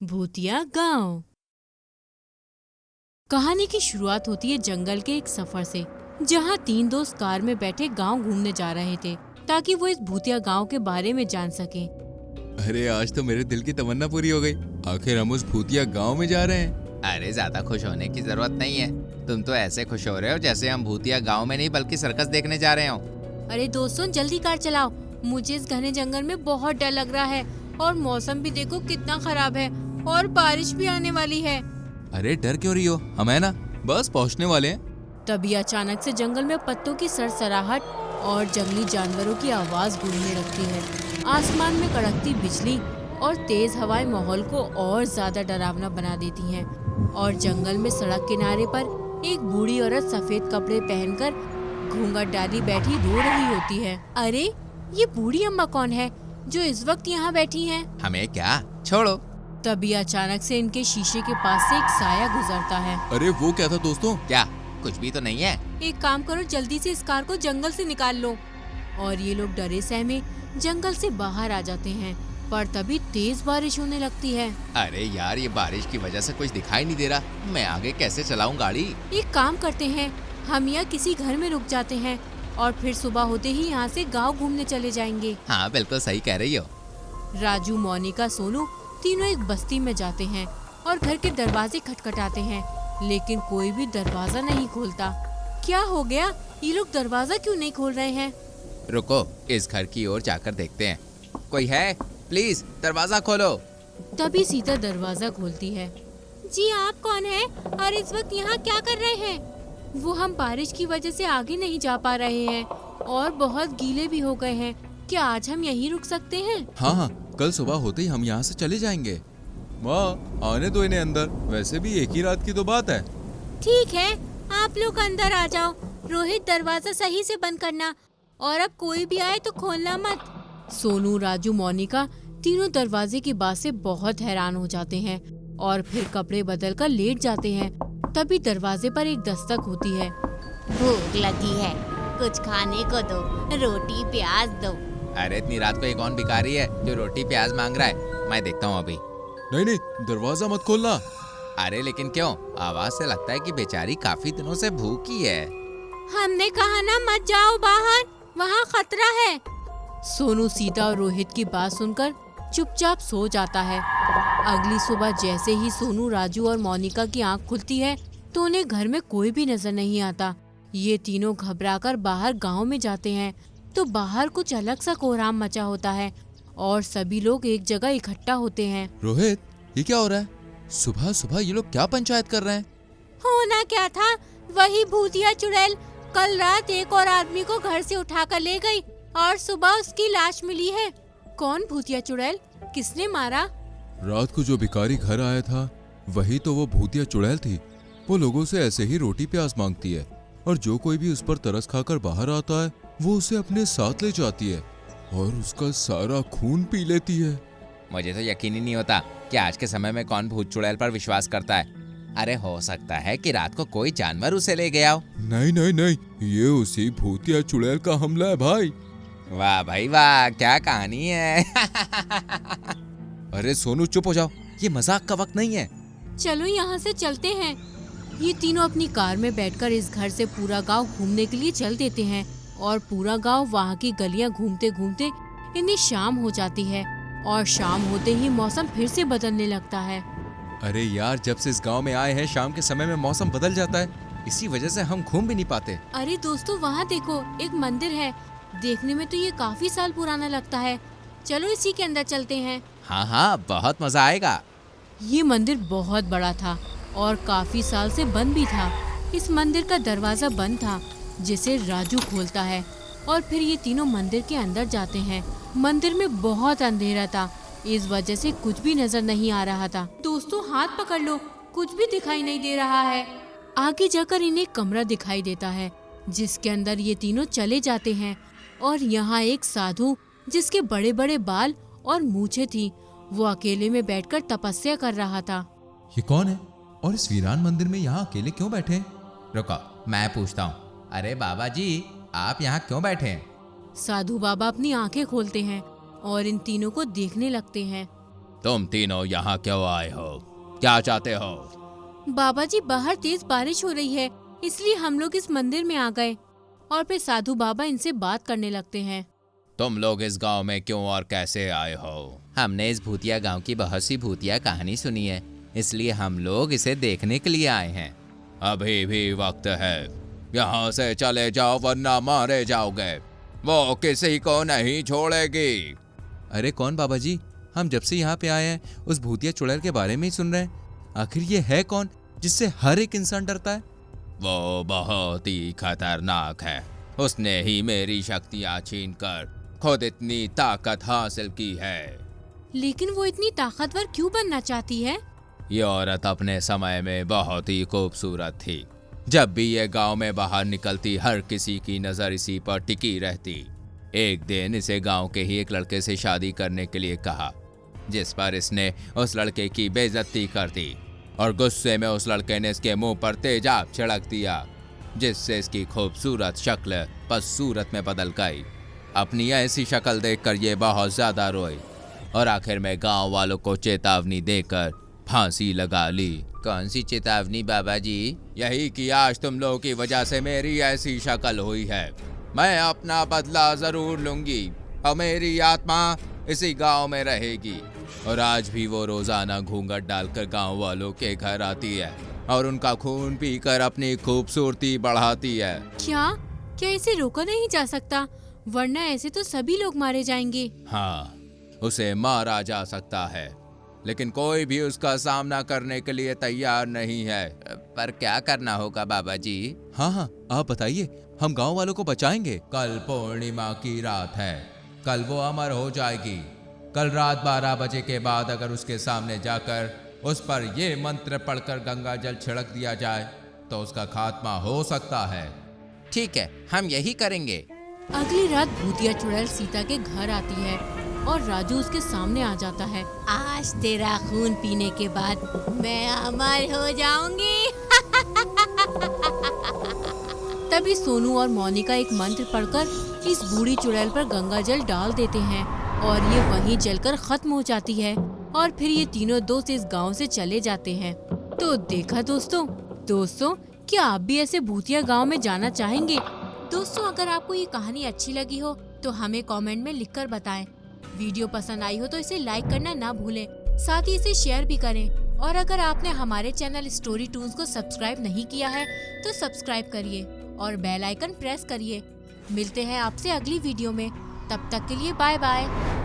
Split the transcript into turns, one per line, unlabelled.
भूतिया गांव। कहानी की शुरुआत होती है जंगल के एक सफर से, जहां तीन दोस्त कार में बैठे गांव घूमने जा रहे थे ताकि वो इस भूतिया गांव के बारे में जान सकें।
अरे आज तो मेरे दिल की तमन्ना पूरी हो गई। आखिर हम उस भूतिया गांव में जा रहे हैं।
अरे ज्यादा खुश होने की जरूरत नहीं है। तुम तो ऐसे खुश हो रहे हो जैसे हम भूतिया गांव में नहीं बल्कि सर्कस देखने जा रहे हो।
अरे दोस्तों जल्दी कार चलाओ, मुझे इस घने जंगल में बहुत डर लग रहा है और मौसम भी देखो कितना खराब है और बारिश भी आने वाली है।
अरे डर क्यों रही हो, हम है ना, बस पहुंचने वाले हैं।
तभी अचानक से जंगल में पत्तों की सरसराहट और जंगली जानवरों की आवाज गूंजने लगती है। आसमान में कड़कती बिजली और तेज हवाएं माहौल को और ज्यादा डरावना बना देती हैं। और जंगल में सड़क किनारे पर एक बूढ़ी औरत सफेद कपड़े पहनकर घूंघट डाली बैठी रो रही होती है। अरे ये बूढ़ी अम्मा कौन है जो इस वक्त यहाँ बैठी हैं?
हमें क्या, छोड़ो।
तभी अचानक से इनके शीशे के पास से एक साया गुजरता है।
अरे वो क्या था दोस्तों?
क्या कुछ भी तो नहीं है।
एक काम करो, जल्दी से इस कार को जंगल से निकाल लो। और ये लोग डरे सहमे जंगल से बाहर आ जाते हैं, पर तभी तेज बारिश होने लगती है।
अरे यार, ये बारिश की वजह से कुछ दिखाई नहीं दे रहा, मैं आगे कैसे चलाऊं गाड़ी।
एक काम करते हैं, हम यहाँ किसी घर में रुक जाते हैं और फिर सुबह होते ही यहाँ से गांव घूमने चले जाएंगे।
हाँ बिल्कुल सही कह रही हो।
राजू, मोनिका, सोनू तीनों एक बस्ती में जाते हैं और घर के दरवाजे खटखटाते हैं, लेकिन कोई भी दरवाजा नहीं खोलता। क्या हो गया, ये लोग दरवाजा क्यों नहीं खोल रहे हैं?
रुको, इस घर की ओर जाकर देखते हैं। कोई है? प्लीज दरवाजा खोलो।
तभी सीता दरवाजा खोलती है। जी आप कौन है और इस वक्त यहाँ क्या कर रहे हैं? वो हम बारिश की वजह से आगे नहीं जा पा रहे हैं और बहुत गीले भी हो गए हैं। क्या आज हम यहीं रुक सकते हैं?
हाँ, कल सुबह होते ही हम यहाँ से चले जाएंगे। माँ, आने दो इन्हें अंदर, वैसे भी एक ही रात की तो बात है।
ठीक है, आप लोग अंदर आ जाओ। रोहित, दरवाजा सही से बंद करना और अब कोई भी आए तो खोलना मत। सोनू, राजू, मोनिका तीनों दरवाजे की बात से बहुत हैरान हो जाते हैं और फिर कपड़े बदलकर लेट जाते हैं। तभी दरवाजे पर एक दस्तक होती है। भूख लगी है, कुछ खाने को दो, रोटी प्याज दो।
अरे इतनी रात को ये कौन भिखारी है जो रोटी प्याज मांग रहा है? मैं देखता हूँ अभी।
नहीं नहीं, दरवाजा मत खोलना।
अरे लेकिन क्यों? आवाज से लगता है कि बेचारी काफी दिनों से भूखी है।
हमने कहा ना मत जाओ बाहर, वहाँ खतरा है। सोनू, सीता और रोहित की बात सुनकर चुपचाप सो जाता है। अगली सुबह जैसे ही सोनू, राजू और मोनिका की आंख खुलती है तो उन्हें घर में कोई भी नजर नहीं आता। ये तीनों घबराकर बाहर गांव में जाते हैं तो बाहर कुछ अलग सा कोहराम मचा होता है और सभी लोग एक जगह इकट्ठा होते हैं।
रोहित, ये क्या हो रहा है? सुबह सुबह ये लोग क्या पंचायत कर रहे हैं?
होना क्या था, वही भूतिया चुड़ैल कल रात एक और आदमी को घर से उठाकर ले गई और सुबह उसकी लाश मिली है। कौन भूतिया चुड़ैल? किसने मारा?
रात को जो भिखारी घर आया था वही तो वो भूतिया चुड़ैल थी। वो लोगों से ऐसे ही रोटी प्याज मांगती है और जो कोई भी उस पर तरस खाकर बाहर आता है वो उसे अपने साथ ले जाती है और उसका सारा खून पी लेती है।
मुझे तो यकीन ही नहीं होता कि आज के समय में कौन भूत चुड़ैल पर विश्वास करता है। अरे हो सकता है कि रात को कोई जानवर उसे ले गया हो।
नहीं नहीं नहीं, ये उसी भूतिया चुड़ैल का हमला है भाई।
वाह भाई वाह, क्या कहानी है।
अरे सोनू चुप हो जाओ, ये मजाक का वक्त नहीं है।
चलो यहाँ से चलते हैं। ये तीनों अपनी कार में बैठकर इस घर से पूरा गांव घूमने के लिए चल देते हैं और पूरा गांव वहाँ की गलियाँ घूमते घूमते इन्हें शाम हो जाती है और शाम होते ही मौसम फिर से बदलने लगता है।
अरे यार, जब से इस गांव में आए हैं शाम के समय में मौसम बदल जाता है, इसी वजह से हम घूम भी नहीं पाते।
अरे दोस्तों, वहाँ देखो, एक मंदिर है। देखने में तो ये काफी साल पुराना लगता है। चलो इसी के अंदर चलते हैं।
हाँ हाँ, बहुत मजा आएगा।
ये मंदिर बहुत बड़ा था और काफी साल से बंद भी था। इस मंदिर का दरवाजा बंद था जिसे राजू खोलता है और फिर ये तीनों मंदिर के अंदर जाते हैं। मंदिर में बहुत अंधेरा था, इस वजह से कुछ भी नजर नहीं आ रहा था। दोस्तों हाथ पकड़ लो, कुछ भी दिखाई नहीं दे रहा है। आगे जाकर इन्हें एक कमरा दिखाई देता है जिसके अंदर ये तीनों चले जाते हैं और यहाँ एक साधु जिसके बड़े बड़े बाल और मूछें थी, वो अकेले में बैठकर तपस्या कर रहा था।
ये कौन है और इस वीरान मंदिर में यहाँ अकेले क्यों बैठे हैं?
रुको, मैं पूछता हूँ। अरे बाबा जी, आप यहाँ क्यों बैठे हैं?
साधु बाबा अपनी आंखें खोलते हैं और इन तीनों को देखने लगते हैं।
तुम तीनों यहाँ क्यों आए हो? क्या चाहते हो?
बाबा जी, बाहर तेज बारिश हो रही है, इसलिए हम लोग इस मंदिर में आ गए। और फिर साधु बाबा इनसे बात करने लगते हैं।
तुम लोग इस गांव में क्यों और कैसे आए हो? हमने इस भूतिया गांव की बहुत सी भूतिया कहानी सुनी है, इसलिए हम लोग इसे देखने के लिए आए हैं। अभी भी वक्त है, यहाँ से चले जाओ वरना मारे जाओगे। वो किसी को नहीं छोड़ेगी। अरे कौन बाबा जी? हम जब से यहाँ पे आए हैं उस भूतिया चुड़ैल के बारे में ही सुन रहे हैं। आखिर ये है कौन जिससे हर एक इंसान डरता है? वो बहुत ही खतरनाक है। उसने ही मेरी शक्तियाँ छीनकर खुद इतनी ताकत हासिल की है।
लेकिन वो इतनी ताकतवर क्यों बनना चाहती है?
ये औरत अपने समय में बहुत ही खूबसूरत थी। जब भी ये गांव में बाहर निकलती हर किसी की नजर इसी पर टिकी रहती। एक दिन इसे गांव के ही एक लड़के से शादी करने के लिए कहा, जिस पर इसने उस लड़के की बेइज्जती कर दी और गुस्से में उस लड़के ने इसके मुंह पर तेजाब छिड़क दिया, जिससे इसकी खूबसूरत शक्ल बदसूरत में बदल गई। अपनी ऐसी शक्ल देखकर ये बहुत ज्यादा रोई और आखिर में गांव वालों को चेतावनी देकर फांसी लगा ली। कौन सी चेतावनी बाबा जी? यही कि आज तुम लोगों की वजह से मेरी ऐसी शक्ल हुई है। मैं अपना बदला जरूर लूंगी और मेरी आत्मा इसी गांव में रहेगी। और आज भी वो रोजाना घूंघट डालकर गांव वालों के घर आती है और उनका खून पीकर अपनी खूबसूरती बढ़ाती है।
क्या इसे रोका नहीं जा सकता? वरना ऐसे तो सभी लोग मारे जाएंगे।
हाँ, उसे मारा जा सकता है, लेकिन कोई भी उसका सामना करने के लिए तैयार नहीं है। पर क्या करना होगा बाबा जी? हाँ, आप बताइए, हम गांव वालों को बचाएंगे। कल पूर्णिमा की रात है, कल वो अमर हो जाएगी। कल रात 12 बजे के बाद अगर उसके सामने जाकर उस पर ये मंत्र पढ़कर गंगा जल छिड़क दिया जाए तो उसका खात्मा हो सकता है। ठीक है, हम यही करेंगे।
अगली रात भूतिया चुड़ैल सीता के घर आती है और राजू उसके सामने आ जाता है। आज तेरा खून पीने के बाद मैं अमर हो जाऊंगी। तभी सोनू और मोनिका एक मंत्र पढ़कर इस बूढ़ी चुड़ैल पर गंगा जल डाल देते हैं और ये वहीं जलकर खत्म हो जाती है। और फिर ये तीनों दोस्त इस गांव से चले जाते हैं। तो देखा दोस्तों, क्या आप भी ऐसे भूतिया गांव में जाना चाहेंगे? दोस्तों, अगर आपको ये कहानी अच्छी लगी हो तो हमें कमेंट में लिखकर बताएं। वीडियो पसंद आई हो तो इसे लाइक करना ना भूलें, साथ ही इसे शेयर भी करें। और अगर आपने हमारे चैनल स्टोरी टून्स को सब्सक्राइब नहीं किया है तो सब्सक्राइब करिए और बेल आइकन प्रेस करिए। मिलते हैं आपसे अगली वीडियो में, तब तक के लिए बाय बाय।